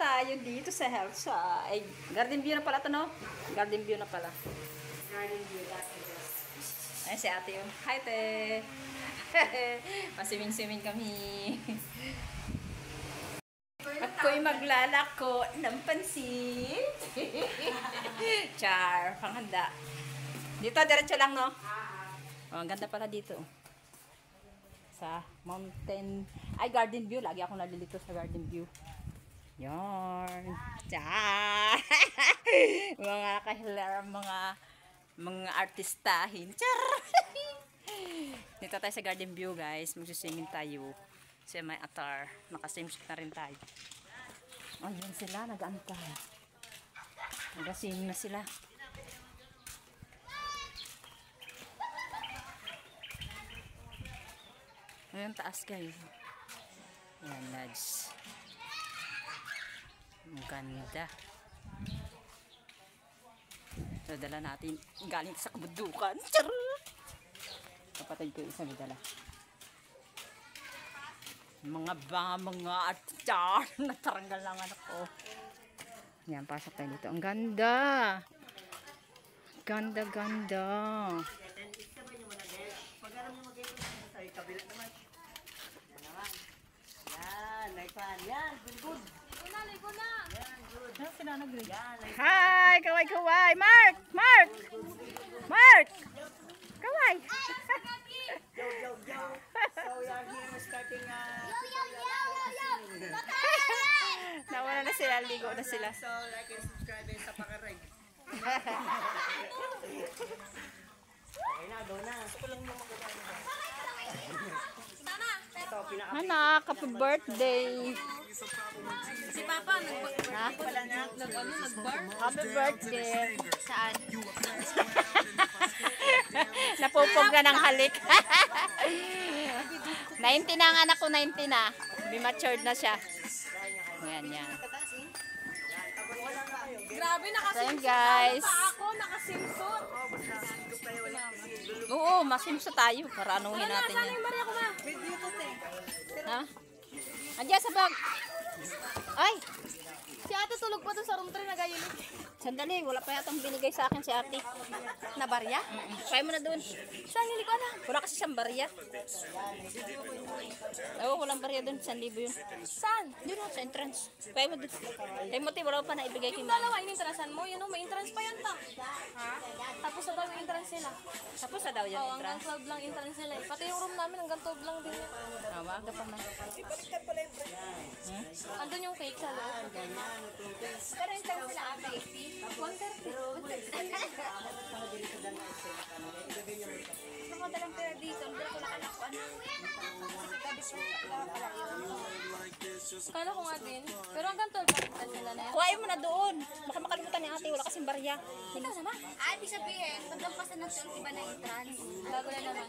tayo dito sa Helsa. Ay, Garden View na pala ito, no? Garden View na pala. Garden view, that's it. Ay, si ate yun. Hi, te! Pasiming-siming kami. At ko'y maglalako ng pansin. Char, panghanda. Dito, diretso lang, no? Oh, ang ganda pala dito. Sa mountain. Ay, Garden View. Lagi ako nalilito sa Garden View. Yan. Char! Mga kahilar, mga artistahin. Char! Dito tayo sa Garden View, guys. Magsiswimming tayo. Sa may atar. Nakaswimsuit na rin tayo. Ayun sila, nag-antay. Nag-swimming na sila. Ayun, taas guys. Ayan, lads. Ang ganda. So, dala natin galing sa kabudukan. Char! Kapatid ko isang dala. Mga artichar. Nataranggal lang anak ko. Yan, pasok tayo dito. Ang ganda. Ganda, ganda. Yan, like fan. Yan, good. Ligo na. Yan, good. Ano sinanagrig? Yan, like Hi! Kaway, kaway! Mark! Mark! Mark! Kaway! yo, yo, yo. So we are here starting Nawala na sila, ligo na sila. So like and subscribe and sa pakareg. Okay na, go na. Gusto ko lang mo magkakaroon. Ito, pinaka Anak, happy birthday! Si Papa, nag-bar? Happy birthday! Saan? Napupog na ng halik. 90 na ang anak ko, 90 na. Be-matured na siya. Yan, yan. Grabe, So, nakasimsot. guys. Pa ako, nakasimsot. Oo, masimso tayo. Para anuhin natin Sana yan. yung Maria ko ma. Video ko, te. Ha? Andiyan sa bag. Ay! Si ate tulog pa doon sa room 3 na gayon. Sandali, wala pa yatang binigay sa akin si ate. Na barya? Kaya mo na doon. Saan hindi ko alam? Wala kasi siyang barya. Oo, walang barya doon. 1,000 yun. Saan? Doon sa entrance. Kaya mo doon. Kaya mo tayo, wala pa na ibigay kay Yung mama. dalawa, inintrasan mo. Yan o, may entrance pa yan ta. Ha? Tapos na daw yung entrance nila. Tapos na daw yan Oo, hanggang entrance. 12 lang entrance nila. Pati yung room namin, hanggang 12 lang din. Tawaga pa man. Andun yung cake sa loob. Pero entrance sila ate. 130. Nakadalang pera dito. Hindi ko nakalak ko. Kala ko nga din. Pero hanggang 12 lang entrance nila na yan. Kuhain mo na doon. Baka makalimutan ni ate. Wala kasing barya. Ikaw sama? Ah, ibig sabihin, paglampasan ng 12, iba na entrance. Bago na naman.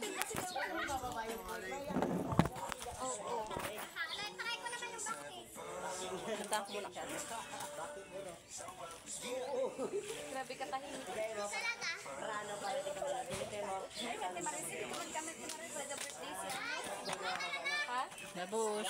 Oo. Takay ko naman yung bakit. Punta ko muna siya. Grabe ka tahimik. Talaga? Rano para di ka wala. Dito mo. Ay, kasi marisip naman kami sa birthday siya. Ha? Labos.